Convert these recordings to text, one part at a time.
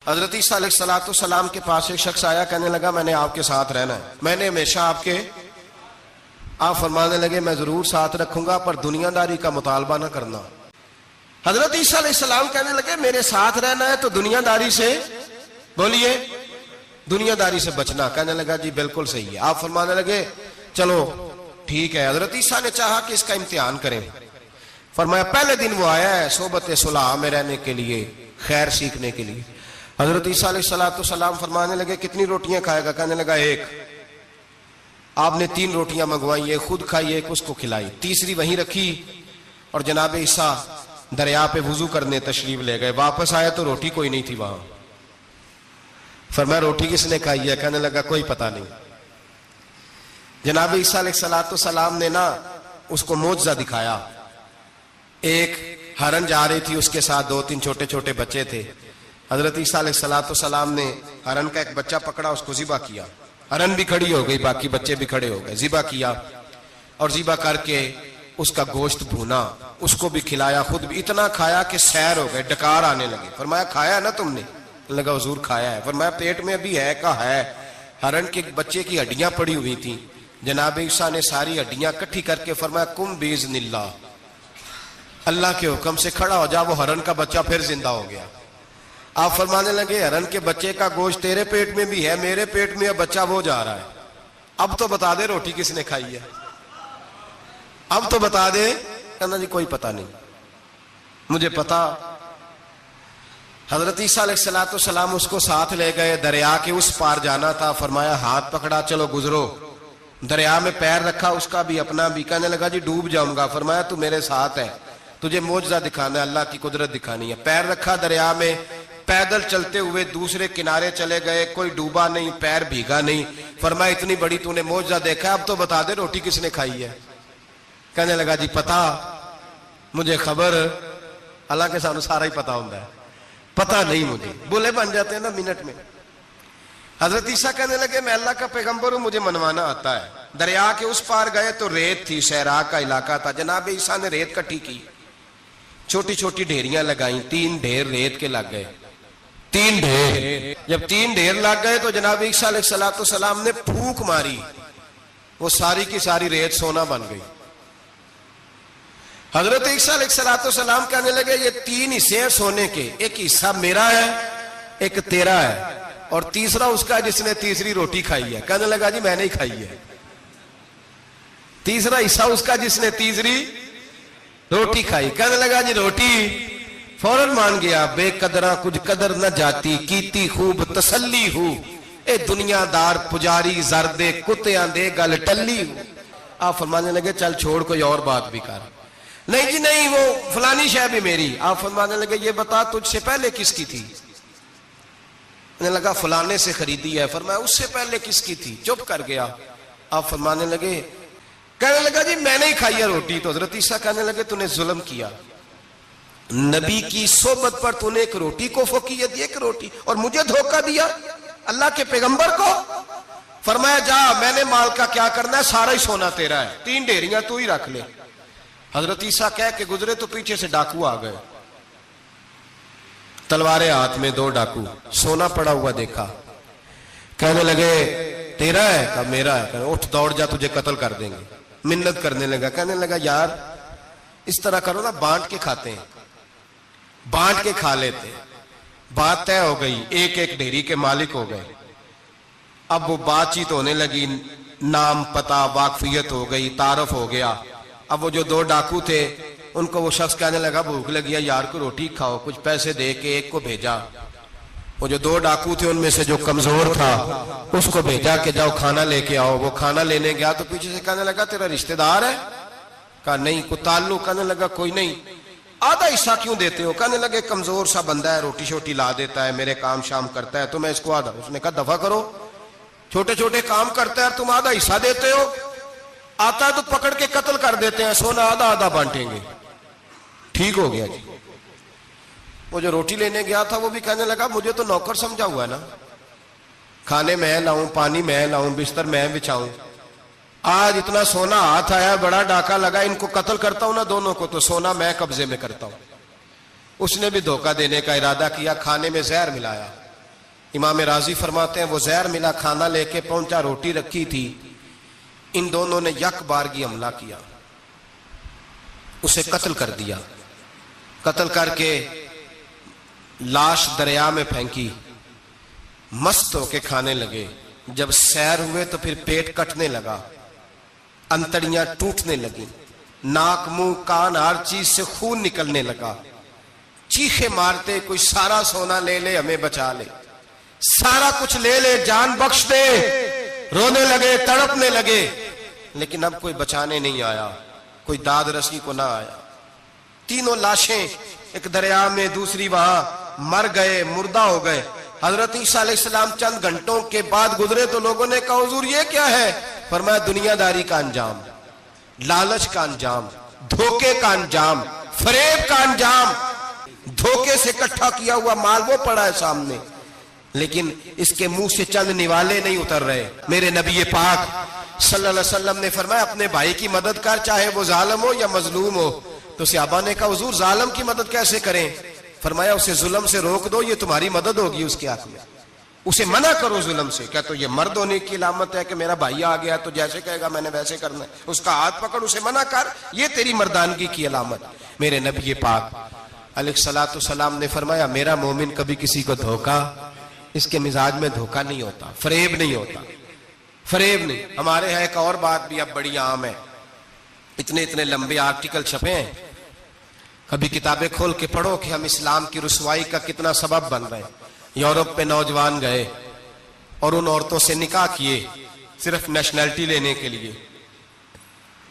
हजरत ईसा अलैहिस्सलाम के पास एक शख्स आया, कहने लगा मैंने आपके साथ रहना है, मैंने हमेशा आपके। आप फरमाने लगे मैं जरूर साथ रखूंगा पर दुनियादारी का मुतालबा ना करना। हजरत ईसा अलैहिस्सलाम कहने लगे मेरे साथ रहना है तो दुनियादारी से, बोलिए, दुनियादारी से बचना। कहने लगा जी बिल्कुल सही है। आप फरमाने लगे चलो ठीक है। हजरत ईसा ने चाहा कि इसका इम्तिहान करें। फरमाया पहले दिन वो आया है सोबत सुलह में रहने के लिए, खैर सीखने के लिए। हजरत ईसा अलैहिस्सलाम फरमाने लगे कितनी रोटियां खाएगा? कहने लगा एक। आपने 3 रोटियां मंगवाई, एक खुद खाई, एक उसको खिलाई, तीसरी वहीं रखी और जनाब ईसा दरिया पे वुजू करने तशरीफ ले गए। वापस आया तो रोटी कोई नहीं थी वहां। फरमाया रोटी किसने खाई है? कहने लगा कोई पता नहीं। जनाब ईसा अलैहिस्सलाम ने ना उसको मोजज़ा दिखाया। एक हरन जा रही थी, उसके साथ 2-3 छोटे छोटे बच्चे थे। हजरत ईसा अलैहिस्सलाम ने हरन का एक बच्चा पकड़ा, उसको ज़िबा किया। हरन भी खड़ी हो गई, बाकी बच्चे भी खड़े हो गए। ज़िबा किया और ज़िबा करके उसका गोश्त भूना, उसको भी खिलाया, खुद भी इतना खाया कि सैर हो गए, डकार आने लगे। फरमाया खाया ना तुमने? लगा हुजूर खाया है। फरमाया पेट में अभी है का है? हरन के बच्चे की हड्डियां पड़ी हुई थी। जनाब ईसा ने सारी हड्डियां इकट्ठी करके फरमाया कुम बिइज़्निल्लाह, अल्लाह के हुक्म से खड़ा हो जा। वो हरन का बच्चा फिर जिंदा हो गया। आप फरमाने लगे हरन के बच्चे का गोश्त तेरे पेट में भी है, मेरे पेट में बच्चा वो जा रहा है। अब तो बता दे रोटी किसने खाई है, अब तो बता दे। कहना जी कोई पता नहीं, मुझे पता। हजरत ईसा अलैहिस्सलाम उसको साथ ले गए, दरिया के उस पार जाना था। फरमाया हाथ पकड़ा चलो गुजरो। दरिया में पैर रखा, उसका भी अपना भी। कहने लगा जी डूब जाऊंगा। फरमाया तू मेरे साथ है, तुझे मोजज़ा दिखाना है, अल्लाह की कुदरत दिखानी है। पैर रखा दरिया में, पैदल चलते हुए दूसरे किनारे चले गए। कोई डूबा नहीं, पैर भीगा नहीं। फरमाया इतनी बड़ी तूने मोजज़ा देखा, अब तो बता दे रोटी किसने खाई है? कहने लगा जी पता, मुझे खबर। हालांकि सानू सारा ही पता होता है, पता नहीं मुझे। बुले बन जाते हैं ना मिनट में। हजरत ईसा कहने लगे मैं अल्लाह का पैगंबर हूं, मुझे मनवाना आता है। दरिया के उस पार गए तो रेत थी, सहरा का इलाका था। जनाब ईसा ने रेत इकट्ठी की, छोटी छोटी ढेरियां लगाई। 3 ढेर रेत के लग गए, 3 ढेर। जब 3 ढेर लग गए तो जनाब ईसा अलैहिस्सलाम ने फूंक मारी, वो सारी की सारी रेत सोना बन गई। हजरत ईसा अलैहिस्सलाम कहने लगे ये 3 हिस्से हैं सोने के, एक हिस्सा मेरा है, एक तेरा है और तीसरा उसका जिसने तीसरी रोटी खाई है। कहने लगा जी मैंने ही खाई है। तीसरा हिस्सा उसका जिसने तीसरी रोटी खाई। कहने लगा जी रोटी। फौरन मान गया बेकदरा कुछ कदर न जाती, कीती खूब तसल्ली हूं, ए दुनियादार पुजारी जरदे कुत्तियां दे गल टल्ली हूं। आप फरमाने लगे चल छोड़ कोई और बात भी कर। नहीं जी नहीं, वो फलानी शय भी मेरी। आप फरमाने लगे ये बता तुझसे पहले किसकी थी? कहने लगा फलाने से खरीदी है। फरमाया उससे पहले किसकी थी? चुप कर गया। आप फरमाने लगे, कहने लगा जी मैंने ही खाई है रोटी। तो हजरत ईसा कहने लगे तूने जुल्म किया, नबी की सोबत पर तूने एक रोटी को फोकियत, एक रोटी, और मुझे धोखा दिया अल्लाह के पैगंबर को। फरमाया जा मैंने माल का क्या करना है, सारा ही सोना तेरा है, 3 ढेरियां तू ही रख ले। हजरत ईसा कह के गुजरे तो पीछे से डाकू आ गए, तलवारें हाथ में, 2 डाकू, सोना पड़ा हुआ देखा। कहने लगे तेरा है? कहा मेरा है। कहने उठ दौड़ जा तुझे कत्ल कर देंगे। मिन्नत करने लगा। कहने लगा यार इस तरह करो ना, बांट के खाते हैं, बांट के खा लेते। बात तय हो गई, एक एक ढेरी के मालिक हो गए। अब वो बातचीत होने लगी, नाम पता वाकफियत हो गई, तारफ हो गया। अब वो जो 2 डाकू थे उनको वो शख्स कहने लगा भूख लगी है यार को रोटी खाओ, कुछ पैसे दे के एक को भेजा। वो जो 2 डाकू थे उनमें से जो कमजोर था उसको भेजा कि जाओ खाना लेके आओ। वो खाना लेने गया तो पीछे से कहने लगा तेरा रिश्तेदार है? कहा नहीं। कोई ताल्लुक? कहने लगा कोई नहीं। आधा हिस्सा क्यों देते हो? कहने लगे कमजोर सा बंदा है, रोटी शोटी ला देता है, मेरे काम शाम करता है, तो मैं इसको आधा। उसने कहा दफा करो, छोटे छोटे काम करता है तुम आधा हिस्सा देते हो, आता है तो पकड़ के कत्ल कर देते हैं, सोना आधा आधा बांटेंगे। ठीक हो गया जी। वो जो रोटी लेने गया था वो भी कहने लगा मुझे तो नौकर समझा हुआ है ना, खाने मैं लाऊं, पानी मैं लाऊं, बिस्तर मैं बिछाऊं। आज इतना सोना हाथ आया, बड़ा डाका लगा, इनको कत्ल करता हूं ना दोनों को, तो सोना मैं कब्जे में करता हूं। उसने भी धोखा देने का इरादा किया, खाने में जहर मिलाया। इमाम राजी फरमाते हैं वो जहर मिला खाना लेके पहुंचा, रोटी रखी थी, इन दोनों ने यक बारगी हमला किया, उसे कत्ल कर दिया। कत्ल करके लाश दरिया में फेंकी, मस्त होके खाने लगे। जब सैर हुए तो फिर पेट कटने लगा, अंतड़ियां टूटने लगी, नाक मुंह कान हर चीज से खून निकलने लगा। चीखे मारते कोई सारा सोना ले ले हमें बचा ले, सारा कुछ ले ले जान बख्श दे, रोने लगे तड़पने लगे, लेकिन अब कोई बचाने नहीं आया, कोई दाद रसी को ना आया। तीनों लाशें एक दरिया में, दूसरी वहां, मर गए, मुर्दा हो गए। हजरत ईसा अलैहिस्सलाम चंद घंटों के बाद गुजरे तो लोगों ने कहा हुजूर ये क्या है? फरमाया दुनियादारी का अंजाम, लालच का अंजाम, धोखे का अंजाम, फरेब का अंजाम। धोखे से इकट्ठा किया हुआ माल वो पड़ा है सामने, लेकिन इसके मुंह से चंद निवाले नहीं उतर रहे। मेरे नबी पाक सल्लल्लाहु अलैहि वसल्लम ने फरमाया अपने भाई की मदद कर, चाहे वो जालिम हो या मजलूम हो। तो सहाबा ने कहा हुजूर जालिम की मदद कैसे करें? फरमाया उसे जुल्म से रोक दो, ये तुम्हारी मदद होगी उसके हक में। उसे मना करो जुल्म से। क्या तो ये मर्द होने की अलामत है कि मेरा भाई आ गया तो जैसे कहेगा मैंने वैसे करना है? उसका हाथ पकड़, उसे मना कर, ये तेरी मर्दानगी की अलामत। मेरे नबी पाक अलैहिस्सलातु सलाम ने फरमाया मेरा मोमिन कभी किसी को धोखा, इसके मिजाज में धोखा नहीं होता, फरेब नहीं होता, फरेब नहीं। हमारे यहाँ एक और बात भी अब बड़ी आम है, इतने इतने लंबे आर्टिकल छपे हैं, कभी किताबें खोल के पढ़ो कि हम इस्लाम की रुसवाई का कितना सबब बन रहे हैं। यूरोप पे नौजवान गए और उन औरतों से निकाह किए सिर्फ नेशनैलिटी लेने के लिए।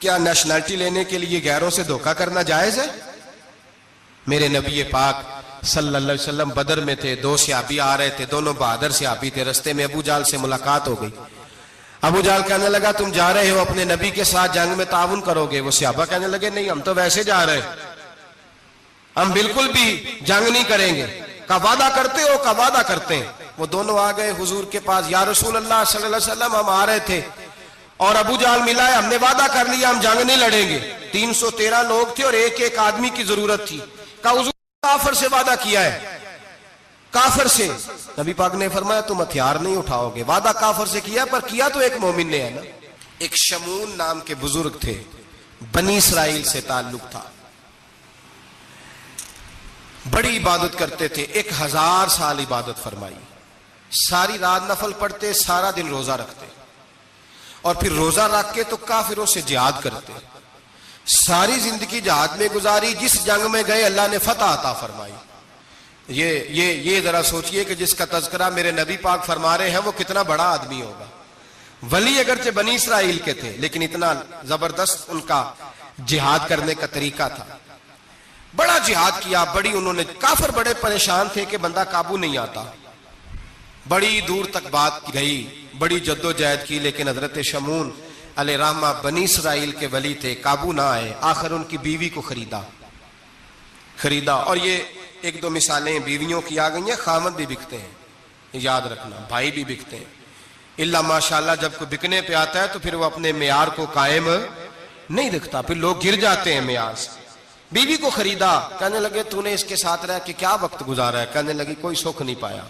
क्या नेशनैलिटी लेने के लिए गैरों से धोखा करना जायज है? मेरे नबी पाक सल्लल्लाहु अलैहि वसल्लम बदर में थे, दो सहाबी आ रहे थे, दोनों बहादुर सहाबी थे। रस्ते में अबू जाल से मुलाकात हो गई। अबू जाल कहने लगा तुम जा रहे हो अपने नबी के साथ जंग में ताउन करोगे? वो सहाबा कहने लगे नहीं, हम तो वैसे जा रहे हैं, हम बिल्कुल भी जंग नहीं करेंगे। का वादा करते हो? का वादा करते हैं। वो दोनों आ गए हुजूर के पास, या रसूल अल्लाह सल्लल्लाहु अलैहि वसल्लम हम आ रहे थे और अबू जाल मिला है, हमने वादा कर लिया हम जंग नहीं लड़ेंगे। 313 लोग थे और एक एक आदमी की जरूरत थी। का हुजूर काफिर से वादा किया है, काफिर से। नबी पाक ने फरमाया तुम हथियार नहीं उठाओगे। वादा काफिर से किया, पर किया तो एक मोमिन ने है ना। एक शमून नाम के बुजुर्ग थे, बनी इसराइल से ताल्लुक था, बड़ी इबादत करते थे, 1000 साल इबादत फरमाई, सारी रात नफल पढ़ते, सारा दिन रोजा रखते और फिर रोजा रख के तो काफिरों से जिहाद करते। सारी जिंदगी जिहाद में गुजारी, जिस जंग में गए अल्लाह ने फतह अता फरमाई। ये जरा सोचिए कि जिसका तज़किरा मेरे नबी पाक फरमा रहे हैं वो कितना बड़ा आदमी होगा। वली अगरचे बनी इसराइल के थे, लेकिन इतना जबरदस्त उनका जिहाद करने का तरीका था। बड़ा जिहाद किया, बड़ी उन्होंने, काफिर बड़े परेशान थे कि बंदा काबू नहीं आता। बड़ी दूर तक बात गई, बड़ी जद्दोजहद की, लेकिन हजरत शमून अलैहिर्रहमा बनी इसराइल के वली थे, काबू ना आए। आखिर उनकी बीवी को खरीदा। और ये एक दो मिसालें बीवियों की आ गई हैं, खामद भी बिकते हैं, याद रखना, भाई भी बिकते हैं। इल्ला माशाल्लाह जब कोई बिकने पे आता है तो फिर वो अपने मेयार को कायम नहीं रखता, फिर लोग गिर जाते हैं मेयार से। बीवी को खरीदा, कहने लगे तूने इसके साथ रह के क्या वक्त गुजारा है? कहने लगी कोई सुख नहीं पाया,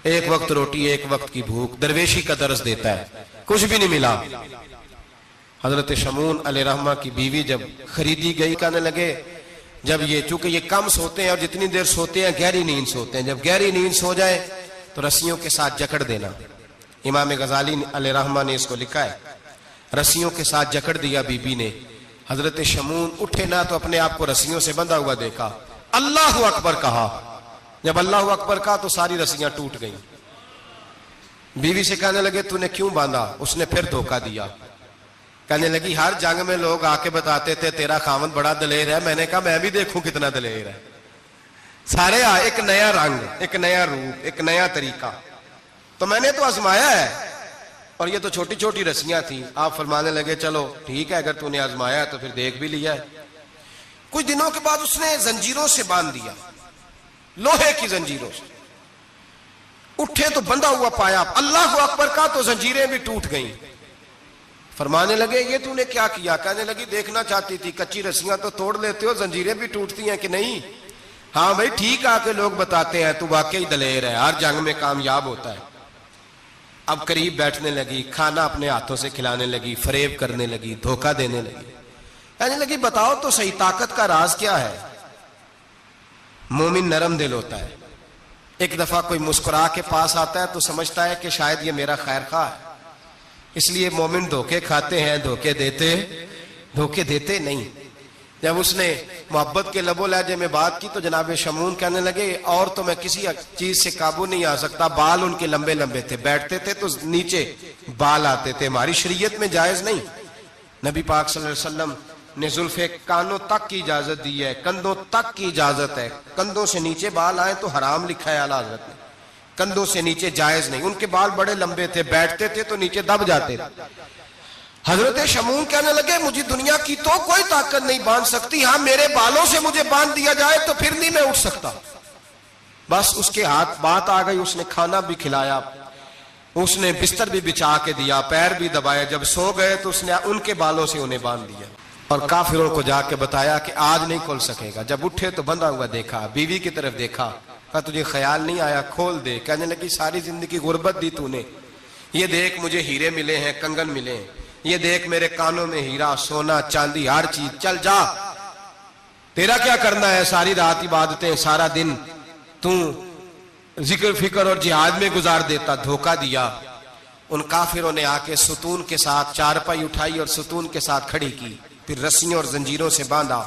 एक वक्त रोटी एक वक्त की भूख, दरवेशी का दर्ज देता है, कुछ भी नहीं मिला। हजरत शमून अलैहिर्रहमा की बीवी जब खरीदी गई, कहने लगे जब ये, चूंकि ये कम सोते हैं और जितनी देर सोते हैं गहरी नींद सोते हैं, जब गहरी नींद सो जाए तो रस्सियों के साथ जकड़ देना। इमाम गजाली अलैहिर्रहमा ने इसको लिखा है, रस्सियों के साथ जकड़ दिया बीबी ने। हजरत शमून उठे ना तो अपने आप को रस्सियों से बंधा हुआ देखा, अल्लाहु अकबर कहा। जब अल्लाहु अकबर कहा तो सारी रस्सियां टूट गईं। बीवी से कहने लगे तूने क्यों बांधा? उसने फिर धोखा दिया। कहने लगी हर जंग में लोग आके बताते थे तेरा खामद बड़ा दलेर है, मैंने कहा मैं भी देखूं कितना दलेर है। सारे एक नया रंग, एक नया रूप, एक नया तरीका, तो मैंने तो आजमाया है। और ये तो छोटी छोटी रस्सियां थी। आप फरमाने लगे चलो ठीक है, अगर तूने आजमाया है तो फिर देख भी लिया है। कुछ दिनों के बाद उसने जंजीरों से बांध दिया, लोहे की जंजीरों से। उठे तो बंधा हुआ पाया, अल्लाहु अकबर का तो जंजीरें भी टूट गईं। फरमाने लगे ये तूने क्या किया? कहने लगी देखना चाहती थी, कच्ची रस्सियां तो तोड़ लेते हो, जंजीरें भी टूटती हैं कि नहीं? हाँ भाई ठीक आके लोग बताते हैं तू वाकई दलेर है, हर जंग में कामयाब होता है। अब करीब बैठने लगी, खाना अपने हाथों से खिलाने लगी, फरेब करने लगी, धोखा देने लगी। कहने लगी बताओ तो सही ताकत का राज क्या है। मोमिन नरम दिल होता है। एक दफा कोई मुस्कुरा के पास आता है तो समझता है कि शायद ये मेरा खैर खा है, इसलिए मोमिन धोखे खाते हैं, धोखे देते नहीं। जब उसने मोहब्बत के लबो लहजे में बात की तो जनाब शमून कहने लगे और तो मैं किसी चीज से काबू नहीं आ सकता। बाल उनके लंबे लंबे थे, बैठते थे तो नीचे बाल आते थे, हमारी शरीयत में जायज नहीं। नबी पाक सल्लल्लाहु अलैहि वसल्लम ने जुल्फे कानों तक की इजाजत दी है, कंधों तक की इजाजत है। कंधों से नीचे बाल आए तो हराम लिखा है आला हज़रत ने, कंधों से नीचे जायज नहीं। उनके बाल बड़े लंबे थे, बैठते थे तो नीचे दब जाते थे। हजरत शमून कहने लगे मुझे दुनिया की तो कोई ताकत नहीं बांध सकती, हाँ मेरे बालों से मुझे बांध दिया जाए तो फिर नहीं मैं उठ सकता। बस उसके हाथ बात आ गई, उसने खाना भी खिलाया, उसने बिस्तर भी बिछा के दिया, पैर भी दबाए। जब सो गए तो उसने उनके बालों से उन्हें बांध दिया और काफिरों को जाके बताया कि आज नहीं खोल सकेगा। जब उठे तो बंधा हुआ देखा, बीवी की तरफ देखा, कहा तुझे ख्याल नहीं आया खोल दे। कहने लगी सारी जिंदगी गुर्बत दी तूने, ये देख मुझे हीरे मिले हैं, कंगन मिले हैं, ये देख मेरे कानों में हीरा सोना चांदी हर चीज, चल जा तेरा क्या करना है। सारी रात इबादतें, सारा दिन तू जिक्र फिक्र और जिहाद में गुजार देता। धोखा दिया। उन काफिरों ने आके सुतून के साथ चारपाई उठाई और सुतून के साथ खड़ी की, फिर रस्सियों और जंजीरों से बांधा।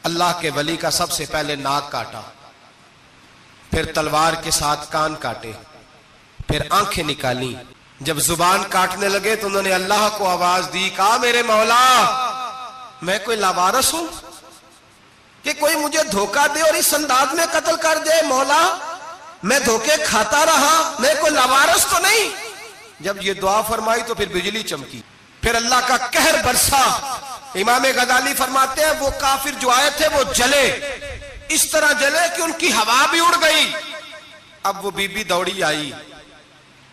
अल्लाह के वली का सबसे पहले नाक काटा, फिर तलवार के साथ कान काटे, फिर आंखें निकाली। जब जुबान काटने लगे तो उन्होंने अल्लाह को आवाज दी, कहा मेरे मौला मैं कोई लावारस हूं कि कोई मुझे धोखा दे और इस अंदाज में कत्ल कर दे। मौला मैं धोखे खाता रहा, मैं कोई लावारस तो नहीं। जब ये दुआ फरमाई तो फिर बिजली चमकी, फिर अल्लाह का कहर बरसा। इमाम गजाली फरमाते हैं वो काफिर जो आए थे वो जले, इस तरह जले कि उनकी हवा भी उड़ गई। अब वो बीबी दौड़ी आई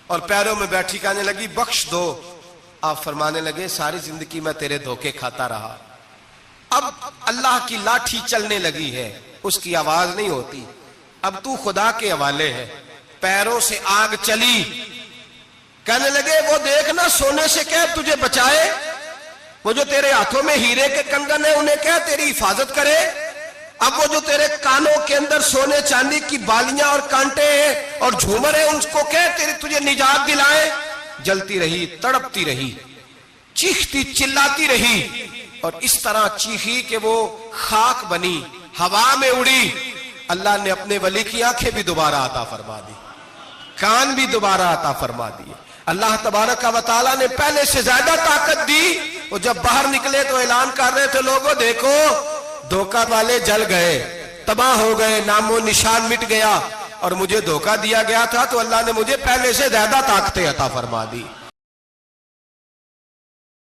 और पैरों में बैठी कहने लगी बख्श दो। आप फरमाने लगे सारी जिंदगी मैं तेरे धोखे खाता रहा, अब अल्लाह की लाठी चलने लगी है, उसकी आवाज नहीं होती, अब तू खुदा के हवाले है। पैरों से आग चली। कहने लगे वो देखना सोने से कह तुझे बचाए, वो जो तेरे हाथों में हीरे के कंगन है उन्हें कह तेरी हिफाजत करे। अब वो जो तेरे कानों के अंदर सोने चांदी की बालियां और कांटे हैं और झूमर है उनको कह तेरी तुझे निजात दिलाए। जलती रही, तड़पती रही, चीखती चिल्लाती रही और इस तरह चीखी कि वो खाक बनी, हवा में उड़ी। अल्लाह ने अपने वली की आंखें भी दोबारा अता फरमा दी, कान भी दोबारा अता फरमा दिए। अल्लाह तबारक व तआला ने पहले से ज्यादा ताकत दी। वो जब बाहर निकले तो ऐलान कर रहे थे लोगों देखो धोखा वाले जल गए, तबाह हो गए, नामो निशान मिट गया और मुझे धोखा दिया गया था तो अल्लाह ने मुझे पहले से ज्यादा ताकतें अता फरमा दी।